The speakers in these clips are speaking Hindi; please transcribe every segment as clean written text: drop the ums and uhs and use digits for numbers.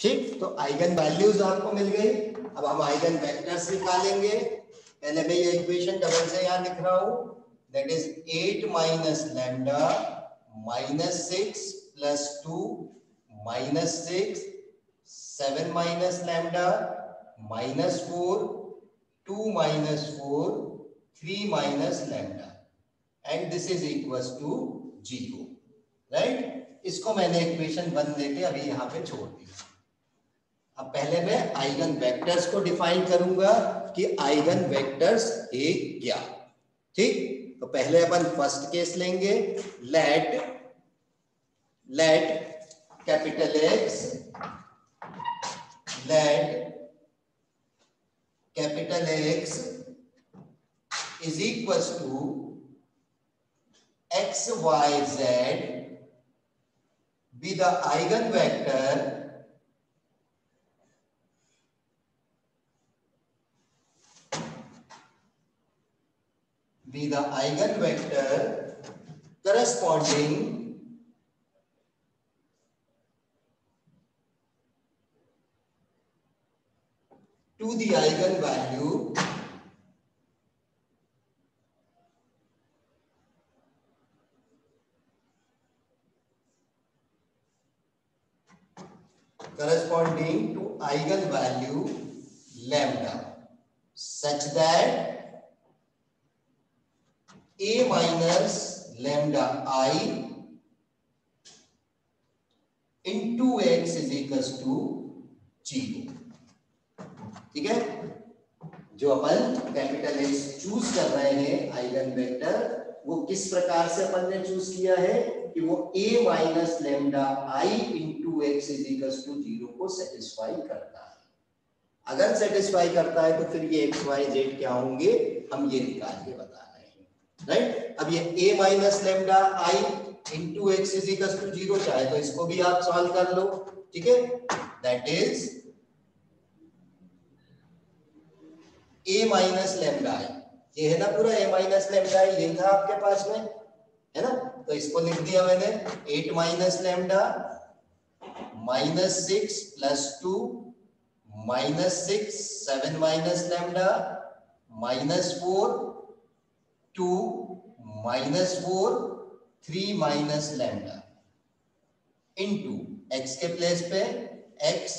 ठीक, तो आइगन वैल्यूज आपको मिल गई। अब हम आइगन वेक्टर्स निकालेंगे। पहले मैं ये इक्वेशन डबल से यहाँ लिख रहा हूँ, that is 8 minus lambda minus 6 plus 2 minus 6 7 minus lambda minus 4 2 minus 4 3 minus lambda and this is equal to 0, right. इसको मैंने इक्वेशन 1 देके अभी यहाँ पे छोड़ दिया। अब पहले मैं आइगन वेक्टर्स को डिफाइन करूंगा कि आइगन वेक्टर्स है क्या। ठीक, तो पहले अपन फर्स्ट केस लेंगे, let capital X is equal to x y z be the eigenvector corresponding to the eigenvalue lambda such that a minus lambda I into x is equals to 0। ठीक है, जो अपन कैपिटल X चूज कर रहे हैं आइगन वेक्टर, वो किस प्रकार से अपन ने चूज किया है कि वो a minus lambda I into x is equals to 0 को सेटिस्फाई करता है। अगर सेटिस्फाई करता है तो फिर ये x y z क्या होंगे हम ये निकाल के बता रहे हैं, राइट। अब ये a minus lambda I into x is equals to 0 चाहे तो इसको भी आप सॉल्व कर लो, ठीक है। That is a minus lambda I, ये है ना पूरा a माइनस लेमडा I, ये था आपके पास में, है ना। तो इसको लिख दिया मैंने 8 minus lambda minus 6 plus 2 minus 6 7 minus lambda minus 4 2 minus 4 3 minus lambda into x के प्लेस पे x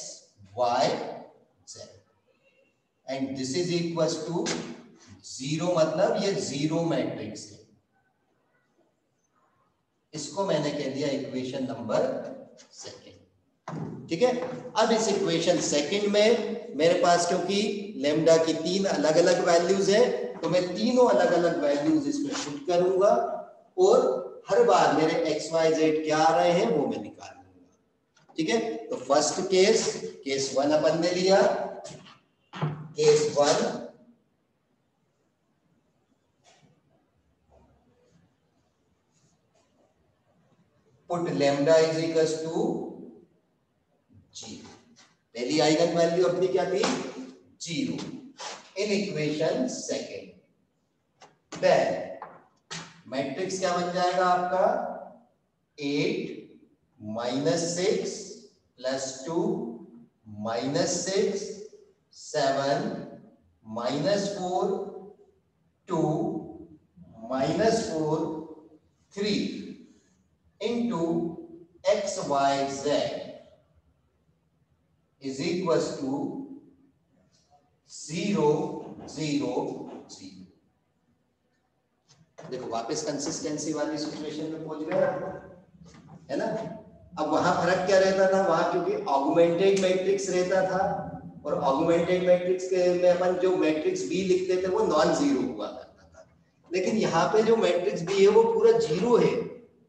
y z and this is equal to 0, मतलब ये 0 मैट्रिक्स है। इसको मैंने कह दिया इक्वेशन नंबर 2, ठीक है। अब इस इक्वेशन 2 में मेरे पास क्योंकि लेमडा की 3 अलग अलग वैल्यूज है, तो मैं तीनों अलग अलग वैल्यूज इसमें पुट करूंगा और हर बार मेरे x y z क्या आ रहे हैं वो मैं निकाल लूंगा, ठीक है। तो फर्स्ट केस 1 अपन ने लिया, case 1 put lambda is equal to 0। पहली आइगन वैल्यू अपनी क्या थी 0 इन इक्वेशन 2। देन मैट्रिक्स क्या बन जाएगा आपका 8 minus 6 plus 2 minus 6 7 minus 4 2 minus 4 3 into x y z is equals to 0 0 0। देखो वापस कंसिस्टेंसी वाली सिचुएशन में पहुंच गए, है ना। अब वहां फर्क क्या रहता था, वहां क्योंकि ऑगमेंटेड मैट्रिक्स रहता था और ऑगमेंटेड मैट्रिक्स के में अपन जो मैट्रिक्स बी लिखते थे वो नॉन जीरो हुआ करता था, लेकिन यहाँ पे जो मैट्रिक्स बी है वो पूरा 0 है,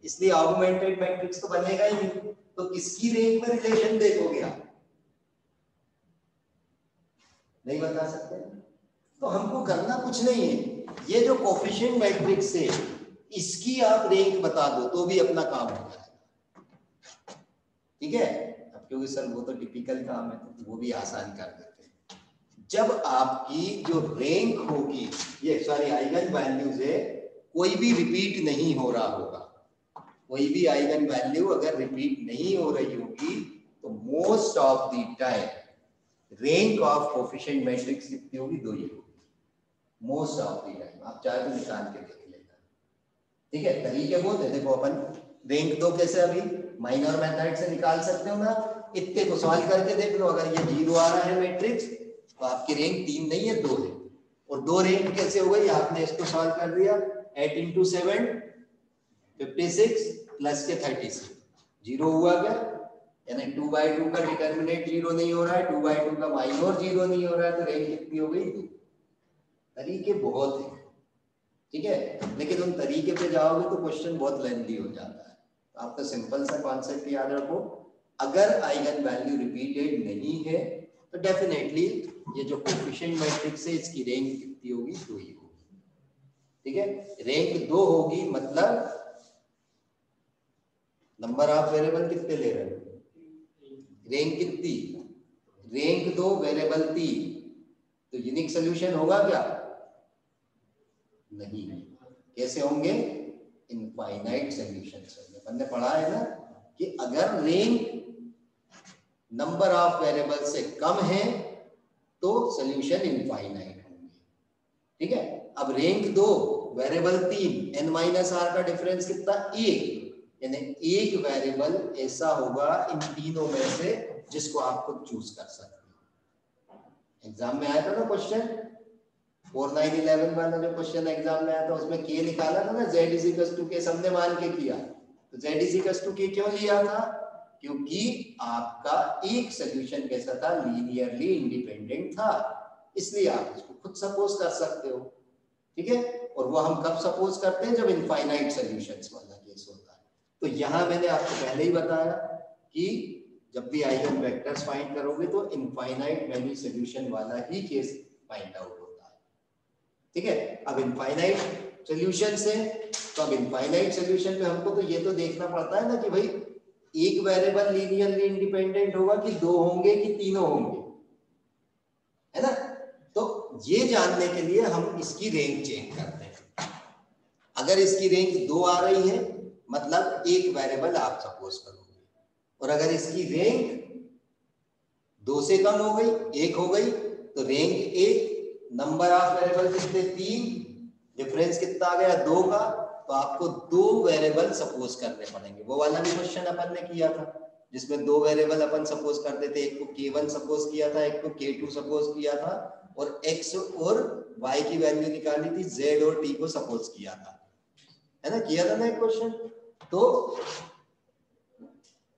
इसलिए ऑगमेंटेड मैट्रिक्स तो बनेगा ही नहीं। तो किसकी रेंज में रिलेशन देखोगे आप, नहीं बता सकते। तो हमको करना कुछ नहीं है, ये जो कोफिशिएंट मैट्रिक्स है इसकी आप रैंक बता दो तो भी अपना काम हो जाएगा, ठीक है। अब क्योंकि सर वो तो टिपिकल काम है तो वो भी आसान कर देते हैं। जब आपकी जो रैंक होगी, ये सॉरी आइगन वैल्यूज है, कोई भी रिपीट नहीं हो रहा होगा, कोई भी आइगन वैल्यू अगर रिपीट नहीं हो रही होगी तो most of the time rank of coefficient matrix कितनी होगी? 2 ही होगी मोस्ट ऑफ द टाइम। आप चाहे तो निकाल के देख लेना, ठीक है। तरीके बहुत है, देखो अपन रैंक 2 कैसे अभी माइनर मेथड से निकाल सकते हो ना, इतने को सॉल्व करके देख लो। अगर ये 0 आ रहा है मैट्रिक्स तो आपकी रैंक 3 नहीं है 2 है। और 2 रैंक कैसे हो गई? आपने इसको सॉल्व कर दिया, 8 × 7 56 प्लस के 36 0 हुआ क्या? यानी 2/2 का डिटर्मिनेंट 0 नहीं हो रहा है, 2/2 का माइनर 0 नहीं हो रहा है, तो रैंक कितनी हो गई? 2। तरीके बहुत है, ठीक है, लेकिन उन तरीके पे जाओगे तो क्वेश्चन बहुत लेंथी हो जाता है। तो आपका सिंपल सा कॉन्सेप्ट याद रखो, अगर आइगन वैल्यू रिपीटेड नहीं है तो डेफिनेटली ये जो कोफिशिएंट मैट्रिक्स है इसकी रैंक कितनी होगी? 2 ही होगी, ठीक है। रैंक 2 होगी मतलब नंबर ऑफ वेरिएबल कितने ले रहे हो? रैंक कितनी? रैंक 2 वेरिएबल 3, तो यूनिक सॉल्यूशन होगा क्या? नहीं। कैसे होंगे? इनफाइनाइट सॉल्यूशंस होंगे। अपन ने पढ़ा है ना कि अगर रैंक नंबर ऑफ वेरिएबल से कम है तो सॉल्यूशन इनफाइनाइट होंगे, ठीक है। अब रैंक 2 वेरिएबल 3 n-r का डिफरेंस कितना? 1, यानी एक वेरिएबल ऐसा होगा इन तीनों में से जिसको आप खुद चूज कर सकते हो। एग्जाम में आया था ना क्वेश्चन 4911 वाला जो क्वेश्चन एग्जाम में आया था, उसमें k निकाला था ना, z = k सबने मान के किया। तो z = k क्यों लिया था? क्योंकि आपका एक सॉल्यूशन कैसा था? लीनियरली इंडिपेंडेंट था, इसलिए आप इसको खुद सपोज कर सकते हो, ठीक है। और वो हम कब सपोज करते हैं? जब इनफाइनाइट सॉल्यूशंस वाला केस होता है। तो यहां मैंने आपको पहले ही बताया कि जब भी आइगन वेक्टर्स फाइंड करोगे तो इनफाइनाइट वैल्यू सॉल्यूशन वाला ही केस फाइंड आउट होता है, ठीक है। अब इनफाइनाइट सॉल्यूशन से, तो अब इनफाइनाइट सॉल्यूशन में हमको तो ये तो देखना पड़ता है ना कि भाई एक वेरिएबल लीनियरली इंडिपेंडेंट होगा कि 2 होंगे कि तीनों होंगे, है ना। तो ये जानने के लिए हम इसकी रैंक चेक करते हैं। अगर इसकी रैंक 2 आ रही है मतलब एक वेरिएबल आप सपोज करोगे, और अगर इसकी रैंक 2 से कम हो गई, 1 हो गई, तो रैंक 1, नंबर ऑफ वेरिएबल कितने? 3, डिफरेंस कितना आ गया? 2 का, तो आपको 2 वेरिएबल सपोज करने पड़ेंगे। वो वाला भी क्वेश्चन अपन ने किया था जिसमें 2 वेरिएबल अपन सपोज करते थे, एक को k1 सपोज किया था, एक को k2 सपोज किया था, और x और y की वैल्यू निकाली थी, z और t को सपोज किया था, है ना, किया था ना एक क्वेश्चन। तो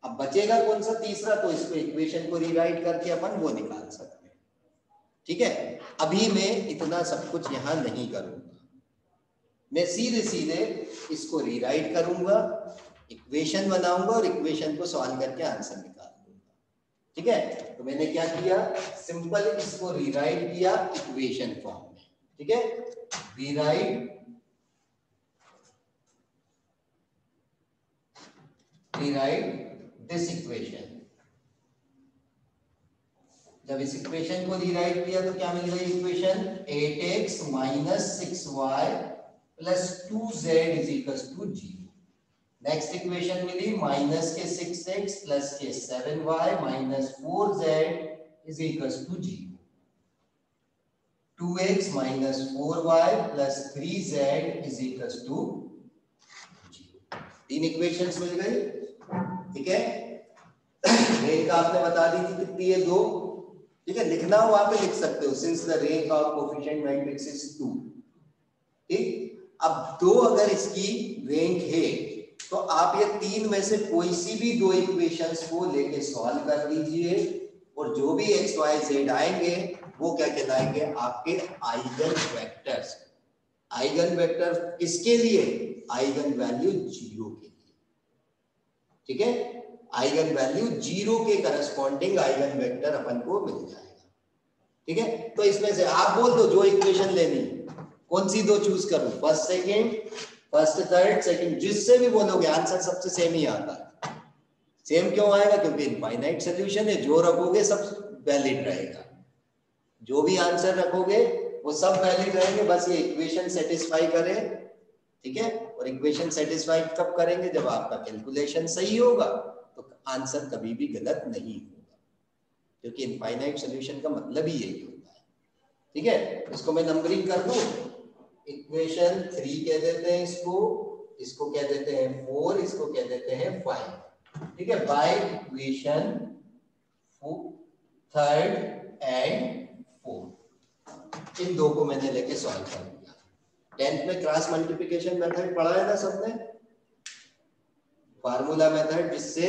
अब बचेगा कौन सा? तीसरा, तो इसको इक्वेशन को रीराइट करके अपन वो निकाल सकते हैं, ठीक है। अभी मैं इतना सब कुछ यहां नहीं करूंगा, मैं सीधे सीधे इसको रीराइट करूंगा, इक्वेशन बनाऊंगा और इक्वेशन को सॉल्व करके आंसर निकाल दूंगा, ठीक है। तो मैंने क्या किया? सिंपल इसको रीराइट किया इक्वेशन फॉर्म में, ठीक है। Rewrite this equation. जब इस इक्वेशन को रीराइट किया तो क्या मिल गई equation? 8x - 6y + 2z = 0। Next equation मिली माइनस के 6x प्लस के 7y minus 4z = 0। 2x minus 4y plus 3z = 0। 3 equations मिल गई, ठीक है। रैंक आपने बता दी थी कितनी है? 2, ठीक है। लिखना हो वहां पे लिख सकते हो, since the rank of coefficient matrix is 2, ठीक। अब 2 अगर इसकी रैंक है तो आप ये 3 में से कोई सी भी 2 इक्वेशंस को लेके सॉल्व कर लीजिए, और जो भी x y z आएंगे वो क्या कहलाएंगे? आपके आइगन वेक्टर्स। आइगन वेक्टर किसके लिए? आइगन वैल्यू 0 के लिए, ठीक है। आइगन वैल्यू 0 के करस्पॉन्डिंग आइगन वेक्टर अपन को मिल जाएगा, ठीक है। तो इसमें से आप बोल दो जो इक्वेशन लेनी, कौन सी 2 चूज करूं? First second, first third, second, जिससे भी बोलोगे आंसर सबसे सेम ही आता है। सेम क्यों आएगा? क्योंकि इनफाइनाइट सॉल्यूशन है, जो रखोगे सब वैलिड रहेगा, जो भी आंसर रखोगे वो सब वैलिड रहेंगे, बस ये इक्वेशन सेटिस्फाई करे, ठीक है। और इक्वेशन सेटिस्फाई कब करेंगे? जब आपका कैलकुलेशन सही होगा, तो आंसर कभी भी गलत नहीं होगा, क्योंकि इनफाइनाइट सॉल्यूशन का मतलब ही यही होता है। ठीक है, इसको मैं नंबरिंग कर दूं, इक्वेशन 3 कह देते हैं इसको कह देते हैं 4, इसको कह देते हैं 5। ठीक है, बाय इक्वेशन 3rd एंड 4 इन दो को मैंने लेके सॉल्व कर दिया। 10th में क्रॉस मल्टीप्लिकेशन मेथड पढ़ा है ना सबने, फार्मूला मेथड, जिससे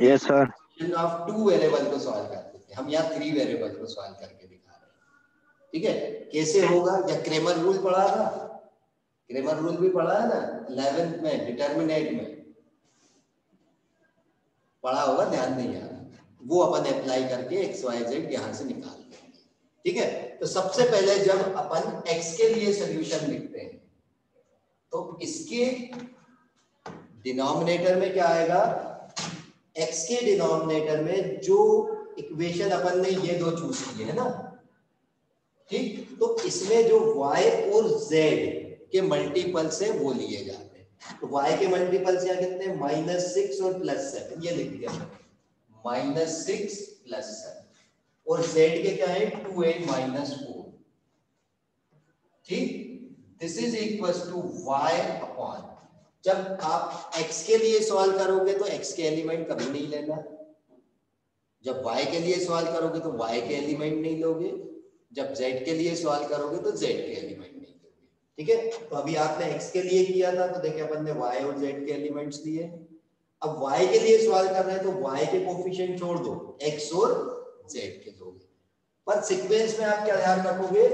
यस सर ऑफ 2 वेरिएबल को सॉल्व करते थे। हम यहाँ 3 वेरिएबल को सॉल्व करके दिखा रहे हैं। ठीक है, कैसे होगा, या क्रेमर रूल पढ़ा था, क्रेमर रूल भी पढ़ा है ना 11th में, डिटर्मिनेंट में पढ़ा होगा, ध्यान नहीं आ रहा, वो अपन अप्लाई करके एक्स वाई जेड यहां से निकाल लेंगे। ठीक है, तो सबसे पहले जब अपन एक्स के लिए सॉल्यूशन लिखते हैं तो इसके डिनोमिनेटर में क्या आएगा, एक्स के डिनोमिनेटर में जो इक्वेशन अपन ने ये दो चूज किए है ना, ठीक, तो इसमें जो y और z के मल्टीपल से वो लिए जाते हैं। तो y के मल्टीपल्स यहाँ कितने हैं, -6 और +7, ये लिख दिया -6 +7, और z के क्या है 2 -4। ठीक, this is equal to y upon, जब आप x के लिए सॉल्व करोगे तो x के एलिमेंट कभी नहीं लेना, जब y के लिए सॉल्व करोगे तो y के एलिमेंट नहीं लोगे, जब z के लिए सॉल्व करोगे तो z के एलिमेंट नहीं लोगे। ठीक है, तो अभी आपने x के लिए किया था तो देखिए अपन ने y और z के एलिमेंट्स लिए। अब y के लिए सॉल्व कर रहे हैं तो y के कोफिशिएंट छोड़ दो, x और z के लोगे, पर सीक्वेंस में आप क्या ध्यान रखोगे,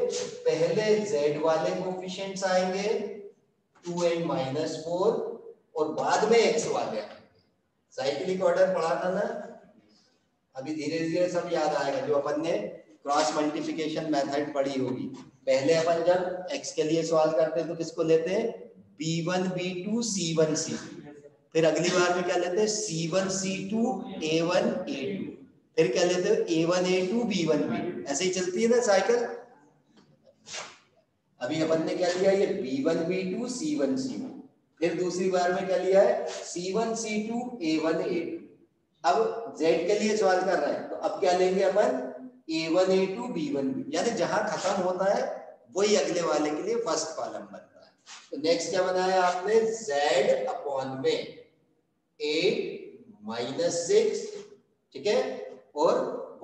पहले z वाले कोफिशिएंट्स आएंगे 2n - 4 और बाद में x वाले आएंगे। साइक्लिक ऑर्डर पढ़ा था ना, अभी धीरे धीरे सब याद आएगा, जो अपन ने क्रॉस मल्टीप्लिकेशन मेथड पढ़ी होगी। पहले अपन जब x के लिए सॉल्व करते हैं तो किसको लेते हैं, b1 b2 c1 c2, फिर अगली बार में क्या लेते हैं c1 c2 a1 a2, फिर क्या लेते हैं a1 a2 b1 b2, ऐसे ही चलती है ना साइकिल। अभी अपन ने क्या लिया, ये b1 b2 c1 c2, फिर दूसरी बार में क्या लिया है c1 c2 a1 a2। अब z के लिए सॉल्व कर रहे हैं तो अब क्या लेंगे अपन a1 a2 b1 b2, यानी जहां खत्म होता है वही अगले वाले के लिए फर्स्ट कॉलम बनता है। तो नेक्स्ट क्या बनाया आपने, z अपॉन में 8 - 6, ठीक है, और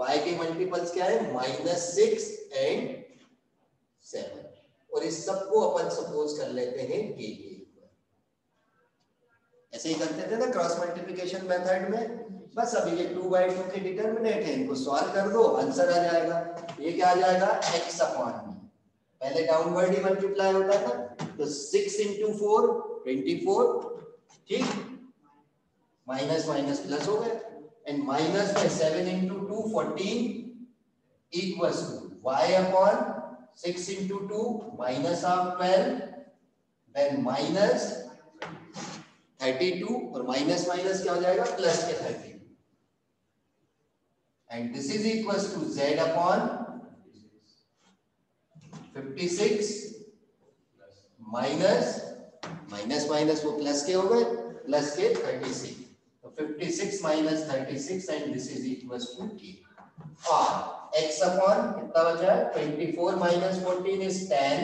y के मल्टीपल्स क्या है -6 एंड 7, और इस सबको अपन सपोज कर लेते हैं k के ऊपर। ऐसे ही करते थे ना क्रॉस मल्टीप्लिकेशन मेथड में। बस अभी ये 2/2 के डिटर्मिनेंट है, इनको सॉल्व कर दो, आंसर आ जाएगा। ये क्या आ जाएगा, x अपॉन में, पहले डाउनवर्ड ही मल्टीप्लाई होता था, तो 6 × 4 24, ठीक, माइनस माइनस प्लस हो गए, एंड माइनस में 7 × 2 14 equals to y upon 6 × 2 -12, then -32, और माइनस माइनस क्या हो जाएगा प्लस के 32, and this is equals to z upon 56 minus minus minus वो प्लस के हो गए, प्लस के 36, तो 56 - 36, and this is equals to k, और x अपॉन कितना बचा है 24 - 14 is 10,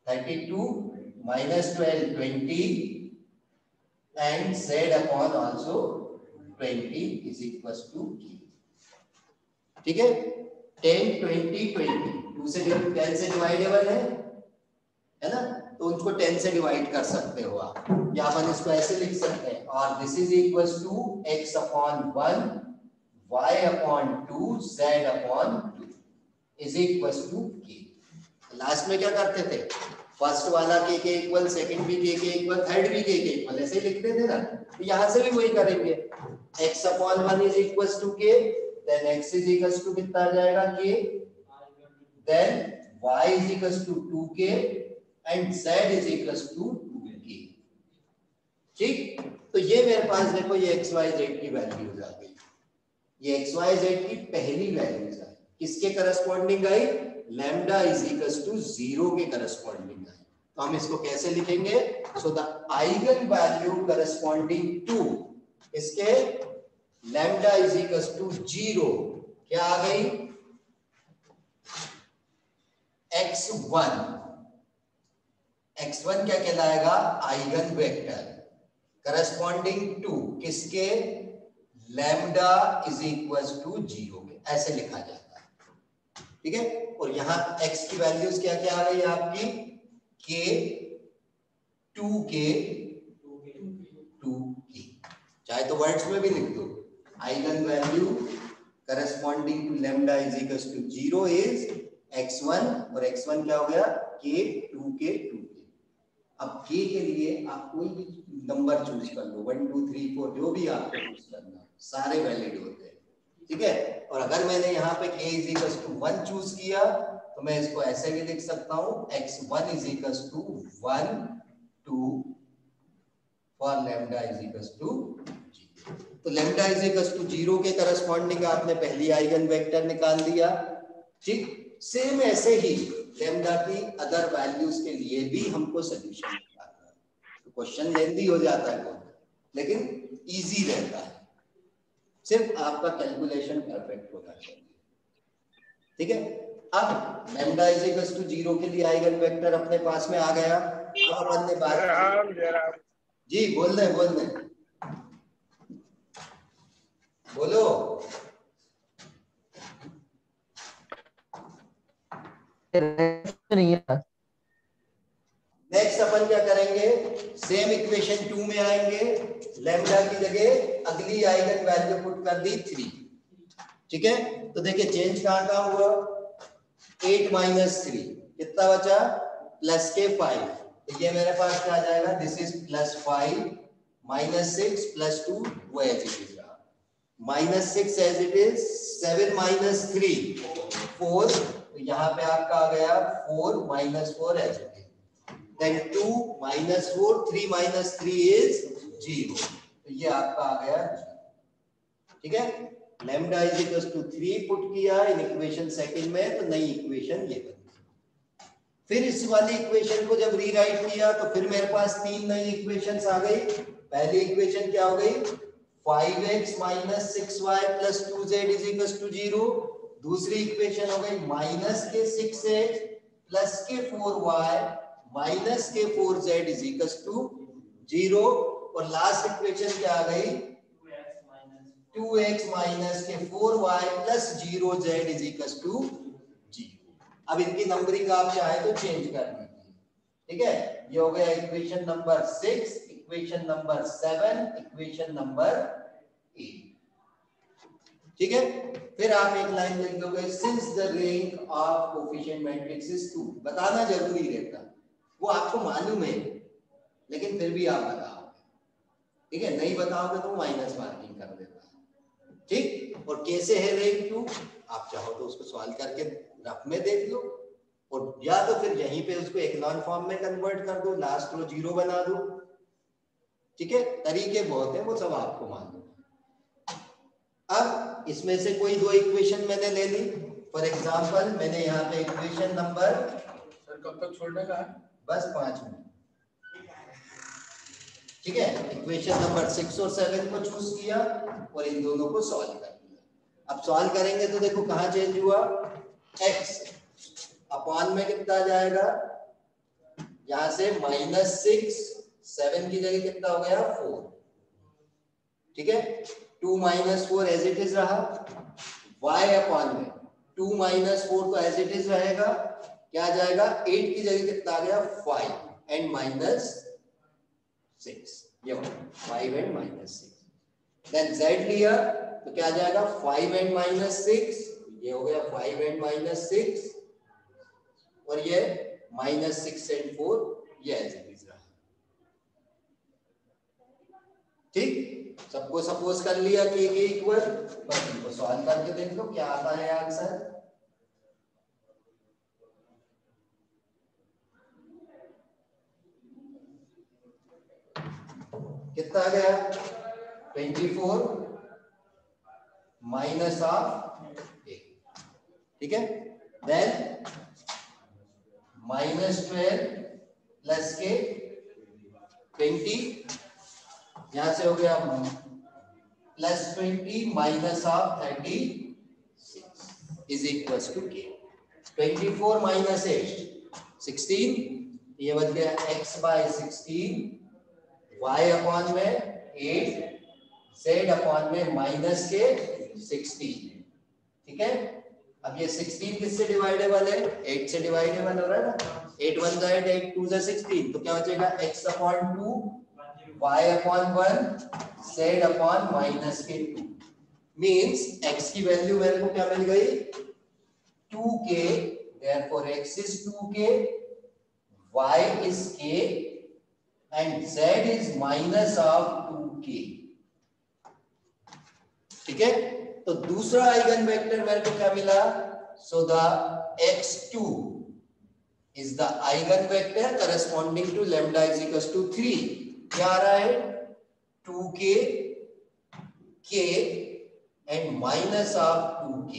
32 - 12 20, and z upon also 20 is equals to k। ठीक है, 10 20 20 2 से 10 से डिवाइडेबल है ना, तो उनको 10 से डिवाइड कर सकते हो आप, या अपन इसको ऐसे लिख सकते हैं, और this is equals to x upon 1 y upon 2 z upon 2 is equals to k। Last में क्या करते थे, फर्स्ट वाला k के इक्वल, सेकंड भी k के इक्वल, थर्ड भी k के इक्वल, ऐसे ही लिखते थे ना, तो यहां से भी वही करेंगे, x upon 1 is equals to k, then x is equals to कितना आ जाएगा k, then y is equals to 2k, and z is equals to 2k। ठीक, तो ये मेरे पास देखो ये x y z की वैल्यूज आ गई, ये x y z की पहली वैल्यूज आई, किसके करस्पॉन्डिंग आई, लैम्डा इज इक्वल्स टू 0 के करस्पॉन्डिंग आई। तो हम इसको कैसे लिखेंगे, so the eigen value corresponding to इसके लैम्डा इज इक्वल टू 0 क्या आ गई x1 क्या कहलाएगा आइगन वेक्टर करस्पॉन्डिंग टू किसके लैम्डा इज इक्वल टू 0 के ऐसे लिखा जाता है ठीक है। और यहां x की वैल्यूज क्या क्या आ गई आपकी k 2k चाहे तो वर्ड्स में भी लिख दो eigen value corresponding to lambda is equal to 0 is x1 और x1 क्या हो गया k 2k 2k। अब k के लिए आप कोई भी नंबर चूज कर लो 1 2 3 4 जो भी आपको चूज करना सारे वैलिड होते हैं ठीक है। और अगर मैंने यहाँ पे k is equal to 1 choose किया तो मैं इसको ऐसे भी लिख सकता हूँ x1 is equal to 1 2 for lambda is equal to 0। तो लैम्डा इज इक्वल टू 0 के करस्पॉन्डिंग आपने पहली आइगन वेक्टर निकाल दिया ठीक। सेम ऐसे ही लैम्डा की अदर वैल्यूज के लिए भी हमको सॉल्यूशन निकालना है। तो क्वेश्चन लेंथी हो जाता है लेकिन इजी रहता है सिर्फ आपका कैलकुलेशन परफेक्ट होना चाहिए ठीक है। अब लैम्डा इज इक्वल टू 0 के लिए आइगन वेक्टर अपने पास में आ गया। अब अपन ने बात जी बोल रहे बोलो नहीं है। नेक्स्ट अपन क्या करेंगे सेम इक्वेशन 2 में आएंगे लैम्डा की जगह अगली आइगन वैल्यू पुट कर दी 3 ठीक है। तो देखिए चेंज कहां हुआ 8 माइनस 3 कितना बचा प्लस के 5 तो ये मेरे पास क्या आ जाएगा this is plus 5 minus 6 plus 2 वो एज इट इज रहा minus 6 as it is 7 minus 3 4 तो यहाँ पे आपका आ गया 4 minus 4 as it is then 2 minus 4 3 minus 3 is 0 तो ये आपका आ गया ठीक है। Lambda is equal to 3 put किया इन इक्वेशन सेकंड में तो नई इक्वेशन ये बनी। फिर इस वाली इक्वेशन को जब रीराइट किया तो फिर मेरे पास तीन नई इक्वेशंस आ गई। पहली इक्वेशन क्या हो गई 5x minus 6y plus 2z is equals to 0। दूसरी इक्वेशन हो गई माइनस के 6x प्लस के 4y माइनस के 4z इज इक्वल टू 0। और लास्ट इक्वेशन क्या आ गई 2x माइनस के 4y plus 0z is equal to 0। अब इनकी नंबरिंग आप चाहे तो चेंज कर दीजिए ठीक है। ये हो गया equation number 6 equation number 7 equation number 8 ठीक है। फिर आप एक लाइन लिख दोगे since the rank of coefficient matrix is 2 बताना जरूरी रहता है वो आपको मालूम है लेकिन फिर भी आप बताओ ठीक है। नहीं बताओगे तो माइनस मार्किंग कर देता है ठीक। और कैसे है रैंक 2 आप चाहो तो उसको सॉल्व करके रफ में देख लो और या तो फिर यहीं पे उसको एक्लॉन फॉर्म में कन्वर्ट कर दो लास्ट रो 0 बना दो ठीक है। तरीके बहुत है वो सब आपको मालूम है। अब इसमें से कोई दो इक्वेशन मैंने ले ली फॉर एग्जांपल मैंने यहाँ पे इक्वेशन नंबर सर कब तक छोड़ने का है बस 5 मिनट ठीक है। इक्वेशन नंबर 6 और 7 को चूज किया और इन दोनों को सॉल्व कर दिया। अब सॉल्व करेंगे तो देखो कहां चेंज हुआ x अपॉन में कितना आ जाएगा यहां से -6 7 की जगह कितना हो गया 4 ठीक है। 2 माइनस 4 एज इट इज रहा y अपॉन में 2 माइनस 4 तो एज इट इज रहेगा क्या आ जाएगा 8 की जगह कितना आ गया 5 एंड माइनस 6 ये 5 एंड माइनस 6 देन z लिया तो क्या आ जाएगा 5 एंड माइनस 6 ये हो गया 5 एंड माइनस 6 और ये -6 एंड 4 ये एज इट इज रहा ठीक। सबको सपोज कर लिया कि ये इक्वल बस इनको सॉल्व करके देख लो क्या आता है आंसर कितना आ गया 24 माइनस ऑफ 8 ठीक है। देन -12 प्लस के 20 यहां से हो गया +20 minus of 36 is equal to k. 24 minus 8 16, ये बन गया x बाय 16 y अपॉन में 8 z अपॉन में माइनस के 16। ठीक है, अब ये 16 किससे डिवाइडेबल है? 8 से डिवाइडेबल हो रहा है ना। 8 1 जा 8, 8 2 जा 16, तो क्या बचेगा? x upon 2 y upon 1 z upon minus के 2। मींस x की वैल्यू मेरे को क्या मिल गई? 2k, therefore x is 2k, y is k and z is minus of 2k। ठीक है, तो दूसरा आइगन वेक्टर मेरे को क्या मिला? So the x2 is the eigen vector corresponding to lambda is equals to 3। क्या आ रहा है? 2k, k and minus of 2k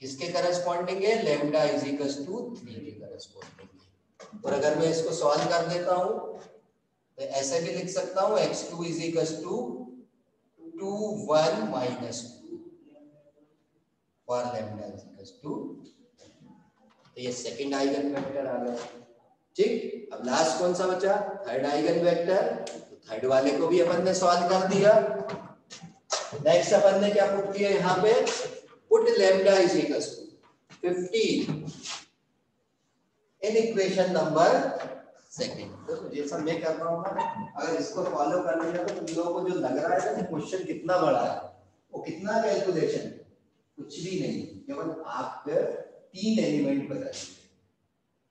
किसके करस्पॉन्डिंग है? लैम्डा इज इक्वल्स टू 3 के करस्पॉन्डिंग है। और अगर मैं इसको सॉल्व कर देता हूं तो ऐसे भी लिख सकता हूं x2 is equals to 2 1 minus 2 for lambda is equals to. तो ये सेकंड आइगन वेक्टर आ गया। ठीक, अब लास्ट कौन सा बचा? Third eigen vector. तो थर्ड वाले को भी अपन ने सॉल्व कर दिया। नेक्स्ट अपन ने क्या पुट किया यहाँ पे? Put lambda is equals to 15 in equation number second. तो जैसा मैं कर रहा हूँ ना, अगर इसको फॉलो कर लेगा तो तुम लोगों को जो लग रहा है ना क्वेश्चन कितना बड़ा है, वो कितना कैलकुलेशन, कुछ भी नहीं, केवल आप 3 एलिमेंट बताइए,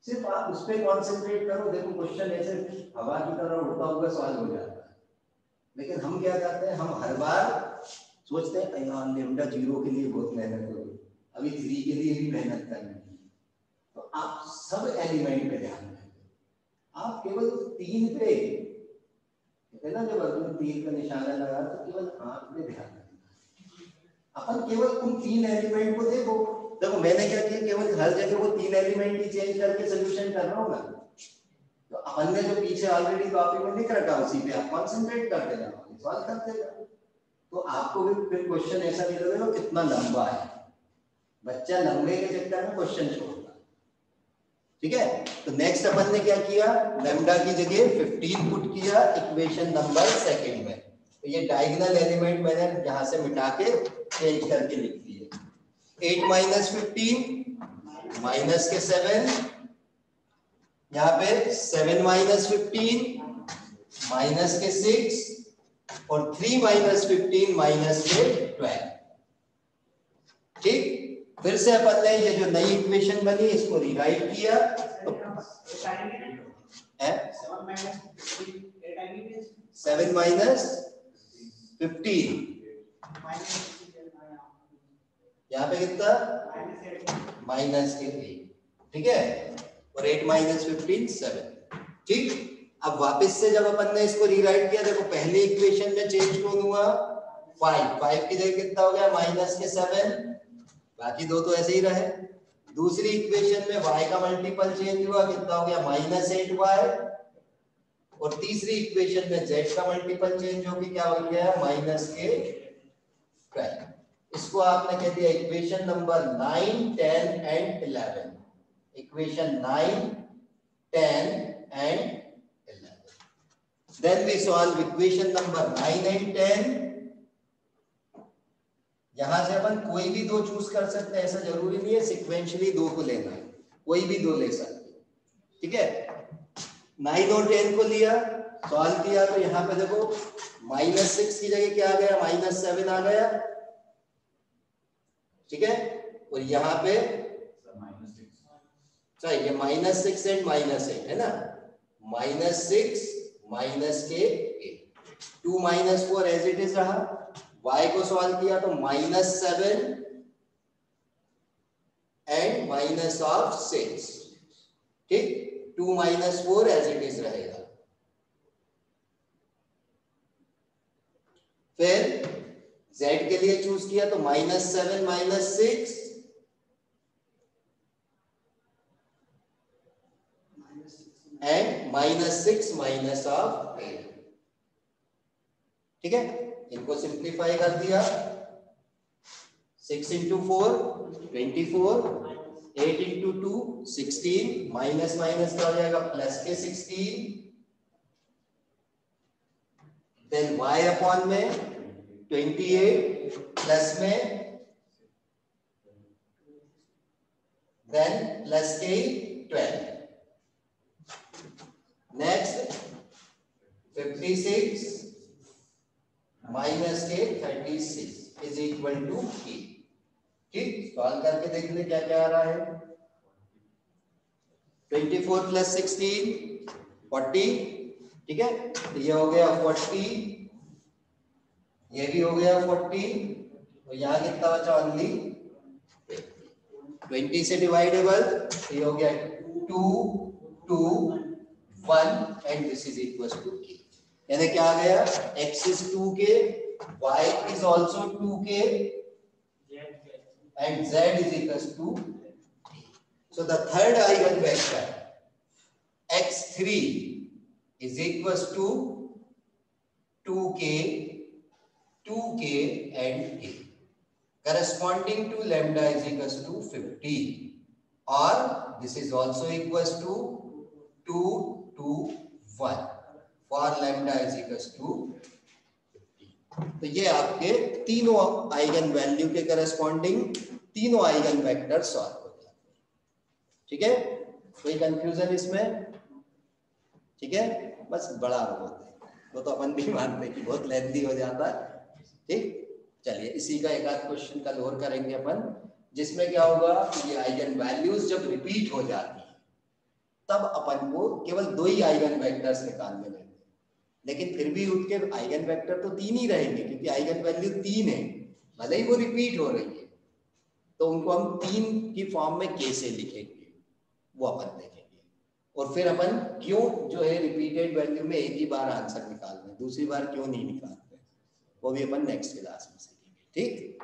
सिर्फ आप उस पर कॉन्सेंट्रेट करो। देखो क्वेश्चन ऐसे हवा की तरह उड़ता हुआ सॉल्व हो जाता है। लेकिन हम क्या करते हैं, हम हर बार सोचते हैं यार लैम्डा 0 के लिए बहुत मेहनत होगी, अभी 3 के लिए भी मेहनत करनी है। तो आप सब एलिमेंट पे ध्यान दें, आप केवल 3 पे है ना, जब अर्जुन तीर का निशाना लगा तो केवल आंख पे ध्यान देना। अपन केवल उन 3 एलिमेंट को देखो। देखो मैंने क्या किया, केवल हर जगह वो 3 एलिमेंट ही चेंज करके सोल्यूशन कर रहा हूँ ना। तो अपन ने जो पीछे ऑलरेडी कॉपी में लिख रखा उसी पे आप कंसंट्रेट कर देना, सॉल्व करते जाओ। तो आपको भी फिर क्वेश्चन ऐसा नहीं लगेगा कितना लंबा है, बच्चा लंबे के चक्कर में क्वेश्चन छोड़ता। ठीक है, तो नेक्स्ट अपन ने क्या किया, लैम्डा की जगह 15 पुट किया इक्वेशन नंबर सेकंड में। तो ये डायगोनल एलिमेंट मैंने यहां से मिटा के चेंज करके लिख दिए। 8 माइनस 15 माइनस के 7, यहाँ पे 7 माइनस 15 माइनस के 6 और 3 माइनस 15 माइनस के 12। ठीक, फिर से अपन ने ये जो नई इक्वेशन बनी इसको रिराइट किया। तो 7 माइनस 15 यहाँ पे कितना? माइनस के 8। ठीक है, और 8 माइनस 15 7। ठीक, अब वापस से जब अपन ने इसको रीराइट किया, देखो पहली इक्वेशन में चेंज कौन हुआ? 5 की जगह कितना हो गया? माइनस के 7, बाकी दो तो ऐसे ही रहे। दूसरी इक्वेशन में y का मल्टीपल चेंज हुआ, कितना हो गया? Minus 8y। और तीसरी इक्वेशन में z का मल्टीपल चेंज होकर क्या हो गया? माइनस के 12। इसको आपने कह दिया equation number 9 10 and 11। Equation 9 10 and 11। Then we solve equation number 9 and 10। यहां से अपन कोई भी दो चूज कर सकते हैं, ऐसा जरूरी नहीं है सिक्वेंशियली दो को लेना है, कोई भी दो ले सकते हैं। ठीक है, 9 और 10 को लिया, सॉल्व किया, तो यहाँ पे देखो -6 की जगह क्या आ गया? -7 आ गया। ठीक है, और यहाँ पे ये -6 एंड -8 है ना, -6 माइनस के 8। 2 - 4 एज इट इज रहा। y को सॉल्व किया तो -7 एंड माइनस ऑफ 6। ठीक, 2 - 4 एज इट इज रहेगा। फिर z के लिए चूज किया तो -7 - 6 एंड -6 माइनस ऑफ 8। ठीक है, इनको सिंप्लीफाई कर दिया, 6 इंटू 4 24, 8 इंटू 2 16, माइनस माइनस क्या हो जाएगा प्लस के 16, देन y अपॉन में 28 प्लस में देन प्लस के 12, नेक्स्ट 56 माइनस के 36 इज इक्वल टू k। ठीक, सॉल्व करके देख ले क्या क्या आ रहा है। 24 प्लस 16 40, ठीक है, तो ये हो गया 40, ये भी हो गया 40, तो यहाँ कितना बचा ओनली 20 से डिवाइडेबल, ये हो गया 2 2 1 and this is equal to k। यानी क्या आ गया, x is 2k, y is also 2k and z is equals to k. So the third eigenvector x3 is equals to 2k and k corresponding to lambda is equals to 15, or this is also equals to 2 2 1 for lambda is equals to 50। तो ये आपके तीनों आइगन वैल्यू के करस्पॉन्डिंग तीनों आइगन वेक्टर सॉल्व हो जाते हैं। ठीक है, कोई कंफ्यूजन इसमें? ठीक है, बस बड़ा होता है वो तो अपन भी मानते हैं कि बहुत लेंथी हो जाता है। ठीक, चलिए इसी का एक आध क्वेश्चन कल और करेंगे अपन, जिसमें क्या होगा कि ये आइगन वैल्यूज जब रिपीट हो जाती है तब अपन को केवल दो ही आइगन वेक्टर्स निकालने रहते हैं, लेकिन फिर भी उनके आइगन वेक्टर तो तीन ही रहेंगे क्योंकि आइगन वैल्यू तीन है, भले ही वो रिपीट हो रही है, तो उनको हम तीन की फॉर्म में कैसे लिखेंगे वो अपन देखेंगे। और फिर अपन क्यों जो है रिपीटेड वैल्यू में एक ही बार आंसर निकालते हैं, दूसरी बार क्यों नहीं निकालते, वो भी अपन नेक्स्ट क्लास में सीखेंगे। ठीक।